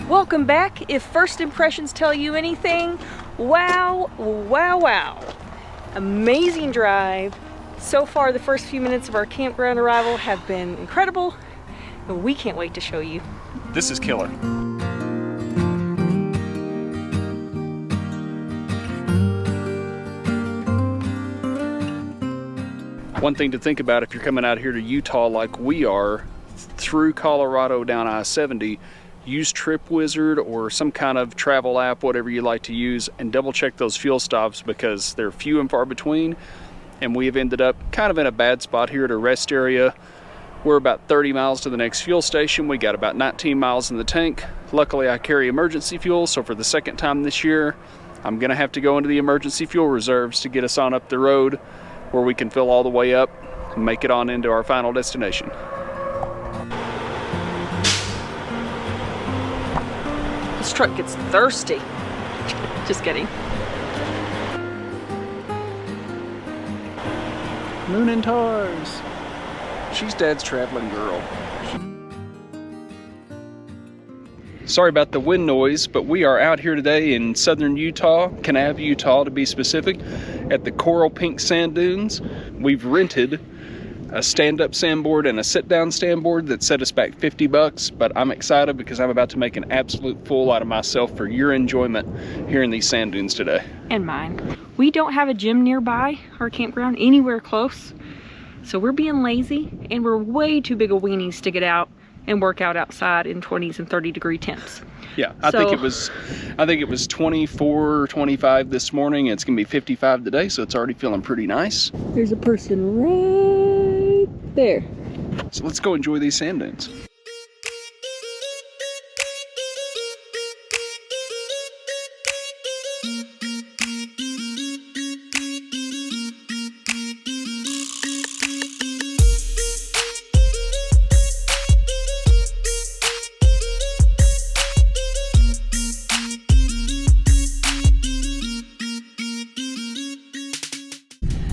Welcome back. If first impressions tell you anything, wow, wow, wow. Amazing drive. So far, the first few minutes of our campground arrival have been incredible, and we can't wait to show you. This is killer. One thing to think about if you're coming out here to Utah like we are, through Colorado down I-70, use TripWizard or some kind of travel app, whatever you like to use, and double check those fuel stops because they're few and far between. And we have ended up kind of in a bad spot here at a rest area. We're about 30 miles to the next fuel station. We got about 19 miles in the tank. Luckily, I carry emergency fuel, so for the second time this year, I'm gonna have to go into the emergency fuel reserves to get us on up the road where we can fill all the way up and make it on into our final destination. This truck gets thirsty. Just kidding. Moon and Tars. She's Dad's traveling girl. Sorry about the wind noise, but we are out here today in southern Utah, Kanab, Utah to be specific, at the Coral Pink Sand Dunes. We've rented a stand-up sandboard and a sit-down sandboard that set us back $50, but I'm excited because I'm about to make an absolute fool out of myself for your enjoyment here in these sand dunes today. And mine. We don't have a gym nearby our campground, anywhere close, so we're being lazy, and we're way too big of weenies to get out and work out outside in 20s and 30-degree temps. Yeah, I think it was 24, 25 this morning. It's gonna be 55 today, so it's already feeling pretty nice. There's a person right there. So let's go enjoy these sand dunes.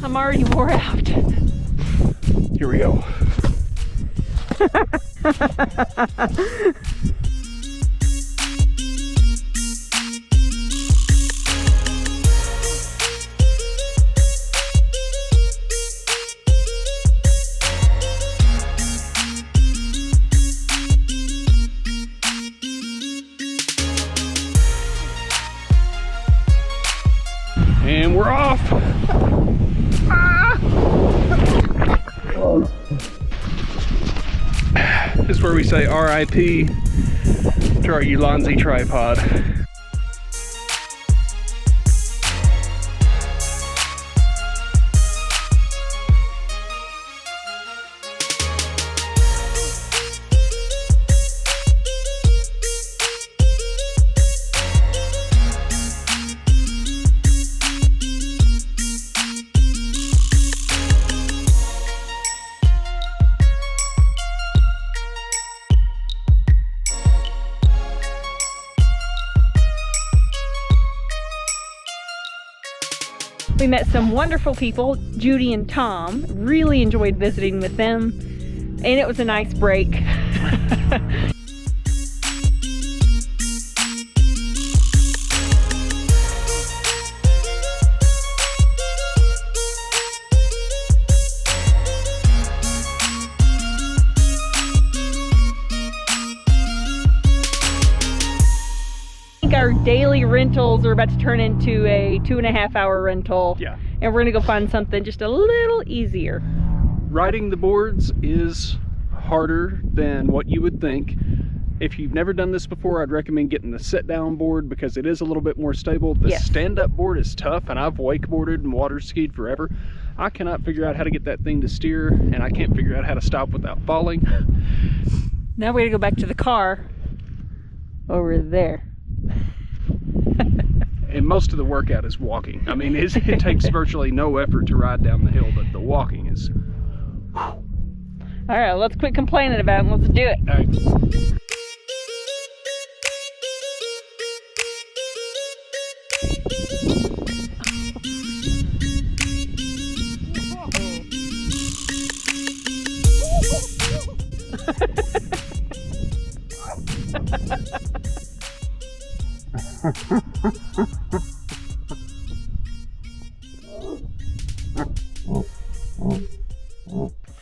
I'm already wore out. Here we go. And we're off. This is where we say RIP to our Ulanzi tripod. We met some wonderful people, Judy and Tom. Really enjoyed visiting with them, and it was a nice break. Our daily rentals are about to turn into a 2.5-hour rental. Yeah. And we're gonna go find something just a little easier. Riding the boards is harder than what you would think. If you've never done this before, I'd recommend getting the sit-down board because it is a little bit more stable. The stand-up board is tough, and I've wakeboarded and water skied forever. I cannot figure out how to get that thing to steer, and I can't figure out how to stop without falling. Now we're gonna go back to the car over there. And most of the workout is walking. I mean, it takes virtually no effort to ride down the hill, but the walking is... All right, let's quit complaining about it and let's do it. All right.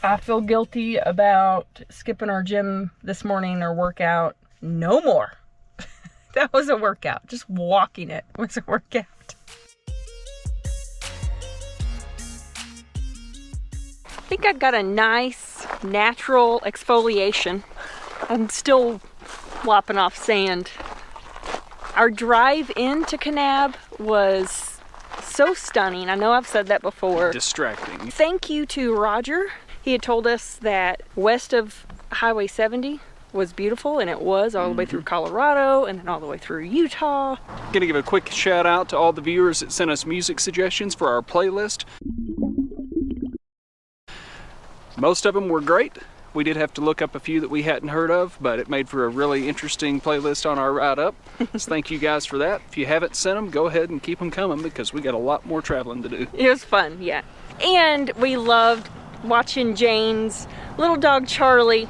I feel guilty about skipping our gym this morning or workout. No more. That was a workout. Just walking it was a workout. I think I got a nice natural exfoliation. I'm still lopping off sand. Our drive into Kanab was so stunning. I know I've said that before. Distracting. Thank you to Roger. He had told us that west of Highway 70 was beautiful, and it was all the way through Colorado and then all the way through Utah. Gonna give a quick shout out to all the viewers that sent us music suggestions for our playlist. Most of them were great. We did have to look up a few that we hadn't heard of, but it made for a really interesting playlist on our ride up. So thank you guys for that. If you haven't sent them, go ahead and keep them coming because we got a lot more traveling to do. It was fun, yeah. And we loved watching Jane's little dog Charlie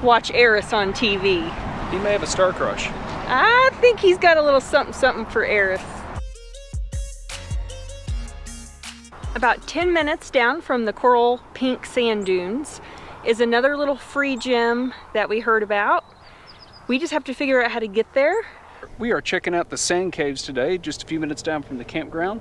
watch Eris on TV. He may have a star crush. I think he's got a little something for Eris. About 10 minutes down from the coral pink sand dunes is another little free gym that we heard about. We just have to figure out how to get there. We are checking out the sand caves today, just a few minutes down from the campground.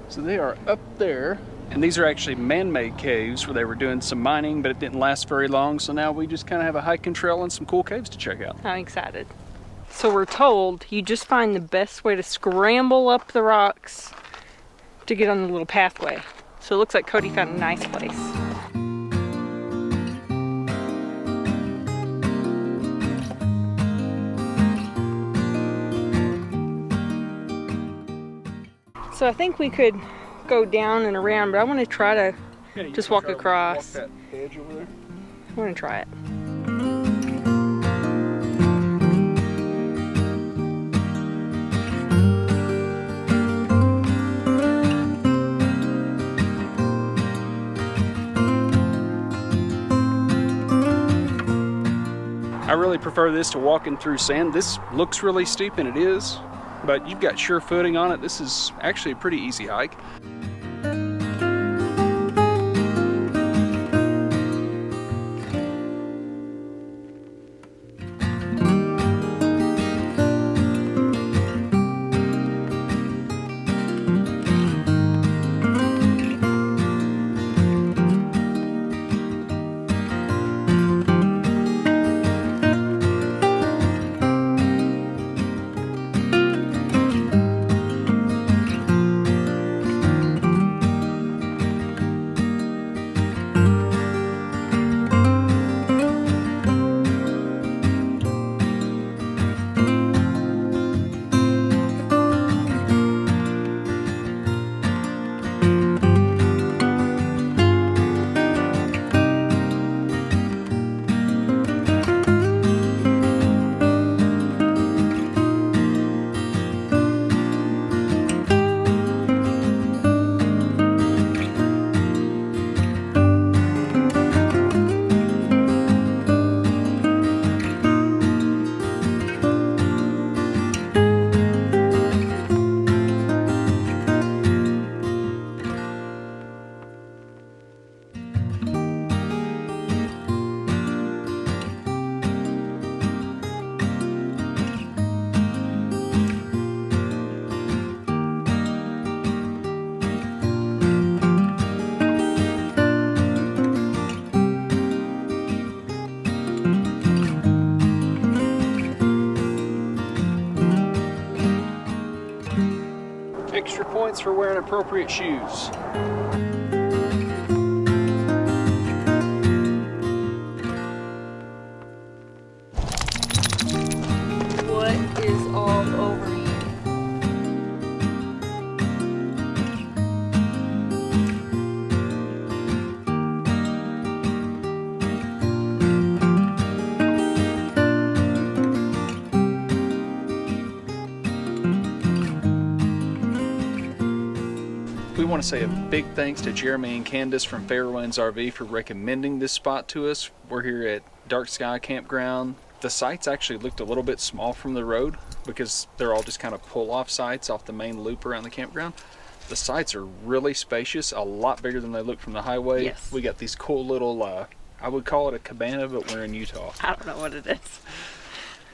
So they are up there. And these are actually man-made caves where they were doing some mining, but it didn't last very long. So now we just kind of have a hiking trail and some cool caves to check out. I'm excited. So we're told you just find the best way to scramble up the rocks to get on the little pathway. So it looks like Cody found a nice place. So I think we could go down and around, but I want to try to just walk across. Walk that edge over there. I want to try it. I really prefer this to walking through sand. This looks really steep, and it is, but you've got sure footing on it. This is actually a pretty easy hike. Extra points for wearing appropriate shoes. What is all over you? We want to say a big thanks to Jeremy and Candace from Fairwinds RV for recommending this spot to us. We're here at Dark Sky Campground The sites actually looked a little bit small from the road because they're all just kind of pull-off sites off the main loop around the campground. The sites are really spacious, a lot bigger than they look from the highway. Yes. We got these cool little, I would call it a cabana, but we're in Utah. I don't know what it is.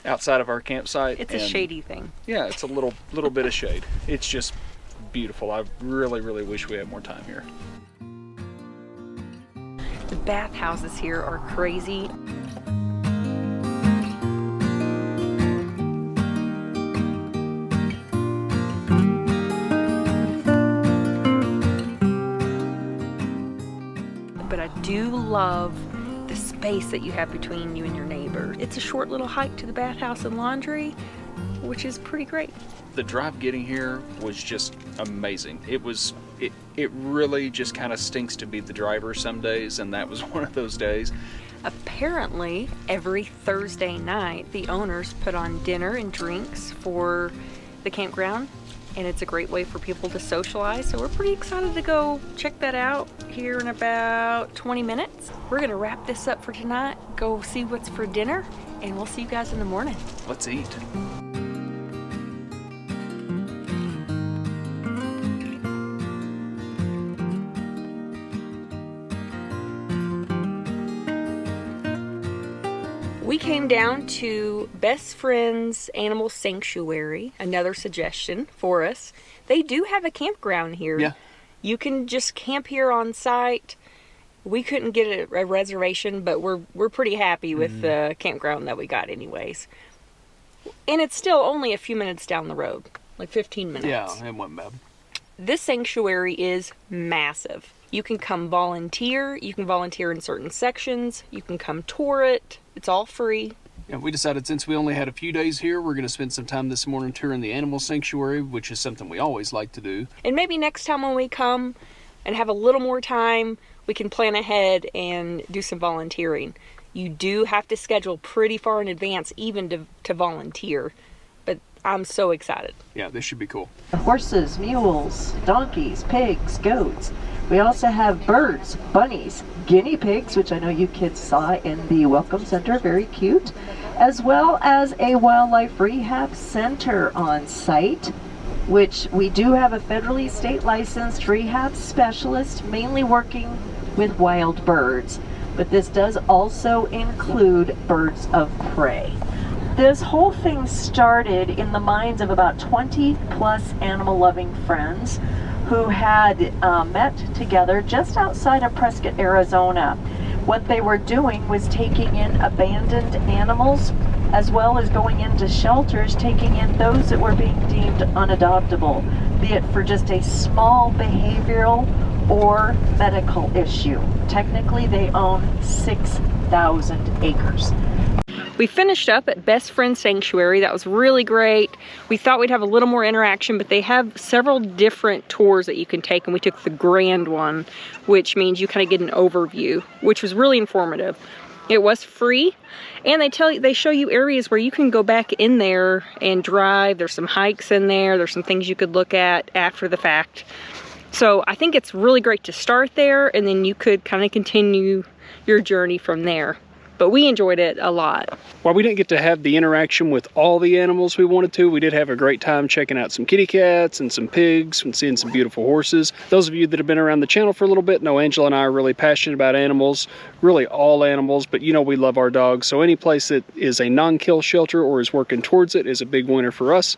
Outside of our campsite. It's a shady thing. Yeah, it's a little bit of shade. It's just beautiful. I really, really wish we had more time here. The bathhouses here are crazy. But I do love the space that you have between you and your neighbor. It's a short little hike to the bathhouse and laundry, which is pretty great. The drive getting here was just amazing. It really just kind of stinks to be the driver some days, and that was one of those days. Apparently, every Thursday night, the owners put on dinner and drinks for the campground, and it's a great way for people to socialize. So we're pretty excited to go check that out here in about 20 minutes. We're gonna wrap this up for tonight, go see what's for dinner, and we'll see you guys in the morning. Let's eat. We came down to Best Friends Animal Sanctuary, another suggestion for us. They do have a campground here. Yeah. You can just camp here on site. We couldn't get a reservation, but we're pretty happy with the campground that we got anyways. And it's still only a few minutes down the road, like 15 minutes. Yeah, it wasn't bad. This sanctuary is massive. You can come volunteer. You can volunteer in certain sections. You can come tour it. It's all free. Yeah, we decided since we only had a few days here, we're going to spend some time this morning touring the animal sanctuary, which is something we always like to do. And maybe next time when we come and have a little more time, we can plan ahead and do some volunteering. You do have to schedule pretty far in advance even to volunteer. But I'm so excited. Yeah, this should be cool. Horses, mules, donkeys, pigs, goats. We also have birds, bunnies, guinea pigs, which I know you kids saw in the Welcome Center, very cute, as well as a wildlife rehab center on site, which we do have a federally state licensed rehab specialist mainly working with wild birds, but this does also include birds of prey. This whole thing started in the minds of about 20 plus animal loving friends who had met together just outside of Prescott, Arizona. What they were doing was taking in abandoned animals as well as going into shelters, taking in those that were being deemed unadoptable, be it for just a small behavioral or medical issue. Technically, they own 6,000 acres. We finished up at Best Friend Sanctuary. That was really great. We thought we'd have a little more interaction, but they have several different tours that you can take, and we took the grand one, which means you kind of get an overview, which was really informative. It was free, and they show you areas where you can go back in there and drive. There's some hikes in there. There's some things you could look at after the fact. So I think it's really great to start there, and then you could kind of continue your journey from there. But we enjoyed it a lot. While we didn't get to have the interaction with all the animals we wanted to, we did have a great time checking out some kitty cats and some pigs and seeing some beautiful horses. Those of you that have been around the channel for a little bit know Angela and I are really passionate about animals, really all animals, but you know we love our dogs. So any place that is a non-kill shelter or is working towards it is a big winner for us.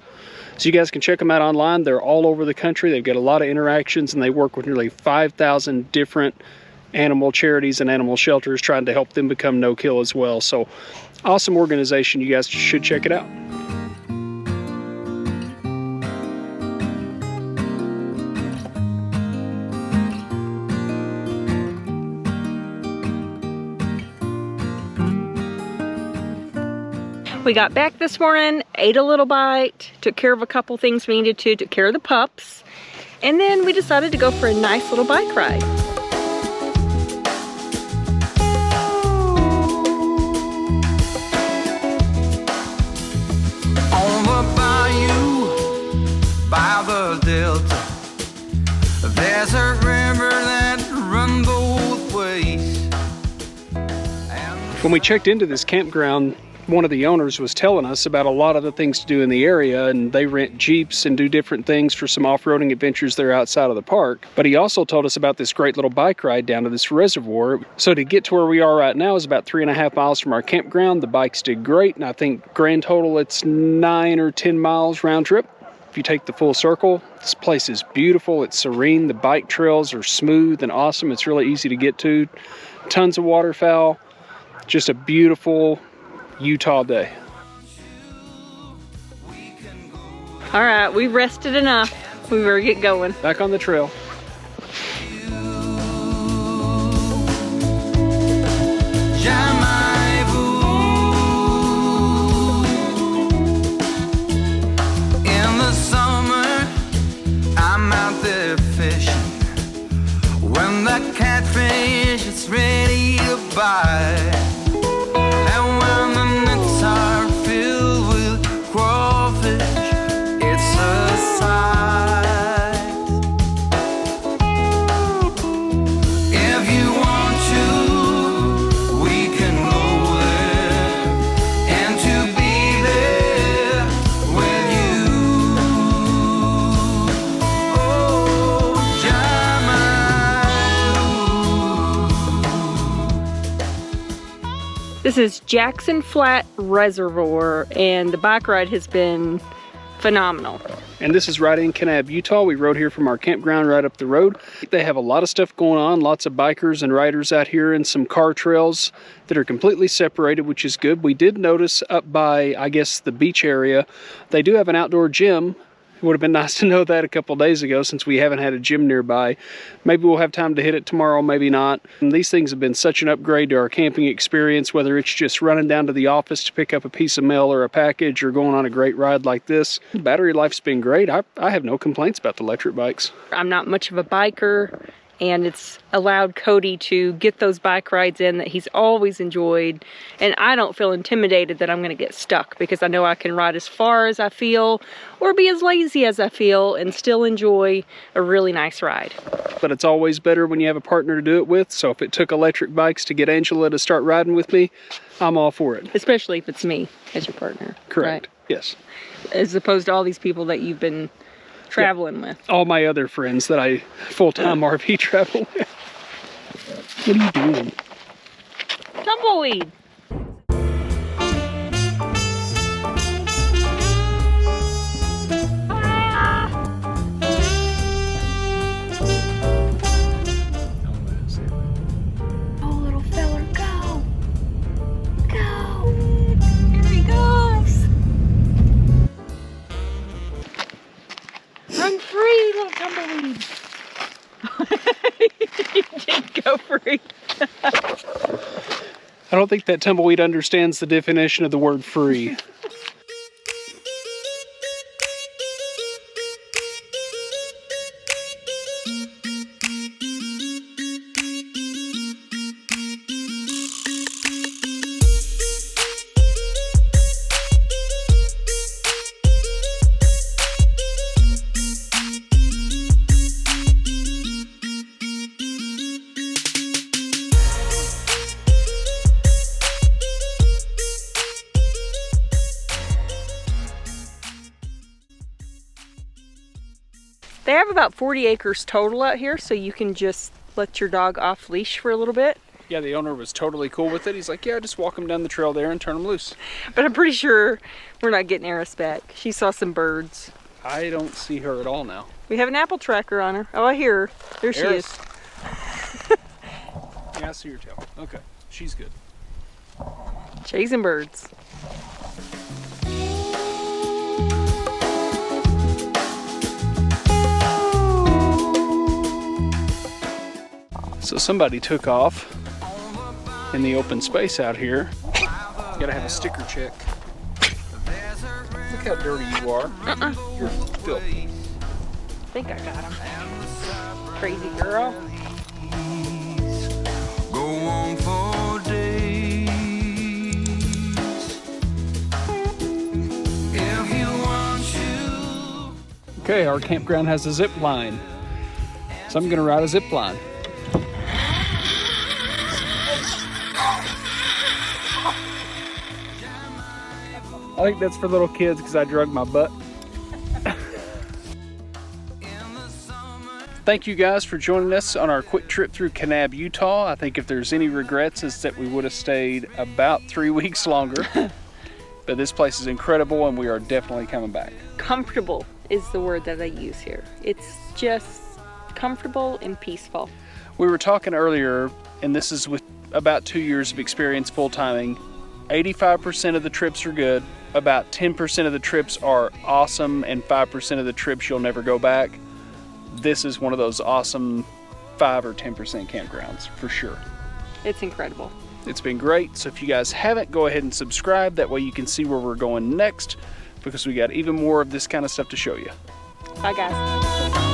So you guys can check them out online. They're all over the country. They've got a lot of interactions, and they work with nearly 5,000 different animal charities and animal shelters trying to help them become no-kill as well. So awesome organization. You guys should check it out. We got back this morning, ate a little bite, took care of a couple things we needed to, took care of the pups, and then we decided to go for a nice little bike ride. By the delta, there's a river that runs both ways. When we checked into this campground, one of the owners was telling us about a lot of the things to do in the area, and they rent Jeeps and do different things for some off-roading adventures there outside of the park. But he also told us about this great little bike ride down to this reservoir. So to get to where we are right now is about 3.5 miles from our campground. The bikes did great, and I think grand total it's 9 or 10 miles round trip. If you take the full circle, this place is beautiful. It's serene. The bike trails are smooth and awesome. It's really easy to get to. Tons of waterfowl. Just a beautiful Utah day. All right, we've rested enough. We better get going. Back on the trail. In the summer, I'm out there fishing. When the catfish is ready to bite. And when the nets are filled with crawfish, it's a sight. If you want to, we can go there, and to be there with you. Oh, Jamaica. This is Jackson Flat Reservoir, and the bike ride has been phenomenal. And this is right in Kanab, Utah. We rode here from our campground right up the road. They have a lot of stuff going on, lots of bikers and riders out here, and some car trails that are completely separated, which is good. We did notice up by, I guess, the beach area, they do have an outdoor gym. It would have been nice to know that a couple days ago since we haven't had a gym nearby. Maybe we'll have time to hit it tomorrow, maybe not. And these things have been such an upgrade to our camping experience, whether it's just running down to the office to pick up a piece of mail or a package or going on a great ride like this. Battery life's been great. I have no complaints about the electric bikes. I'm not much of a biker, and it's allowed Cody to get those bike rides in that he's always enjoyed, and I don't feel intimidated that I'm going to get stuck because I know I can ride as far as I feel or be as lazy as I feel and still enjoy a really nice ride. But it's always better when you have a partner to do it with, so if it took electric bikes to get Angela to start riding with me, I'm all for it. Especially if it's me as your partner. Correct. Right? Yes. As opposed to all these people that you've been traveling with. All my other friends that I full-time RV travel with. What are you doing? Tumbleweed! Oh, little feller, go! Go! Here he goes! Run free, little tumbleweed! He did go free. I don't think that tumbleweed understands the definition of the word free. They have about 40 acres total out here, so you can just let your dog off leash for a little bit. Yeah, the owner was totally cool with it. He's like, yeah, just walk him down the trail there and turn him loose. But I'm pretty sure we're not getting Eris back. She saw some birds. I don't see her at all now. We have an apple tracker on her. Oh, I hear her. There she Eris. is. Yeah, I see her tail. Okay, she's good. Chasing birds. So somebody took off in the open space out here. You gotta have a sticker check. Look how dirty you are. You're filthy. I think I got him. Crazy girl. Go on for days. If you want to. Okay, our campground has a zip line. So I'm gonna ride a zip line. I think that's for little kids because I drug my butt. Thank you guys for joining us on our quick trip through Kanab, Utah. I think if there's any regrets, it's that we would have stayed about 3 weeks longer. But this place is incredible and we are definitely coming back. Comfortable is the word that I use here. It's just comfortable and peaceful. We were talking earlier, and this is with about 2 years of experience full-timing, 85% of the trips are good, about 10% of the trips are awesome, and 5% of the trips you'll never go back. This is one of those awesome 5 or 10% campgrounds, for sure. It's incredible. It's been great, so if you guys haven't, go ahead and subscribe. That way you can see where we're going next, because we got even more of this kind of stuff to show you. Bye, guys.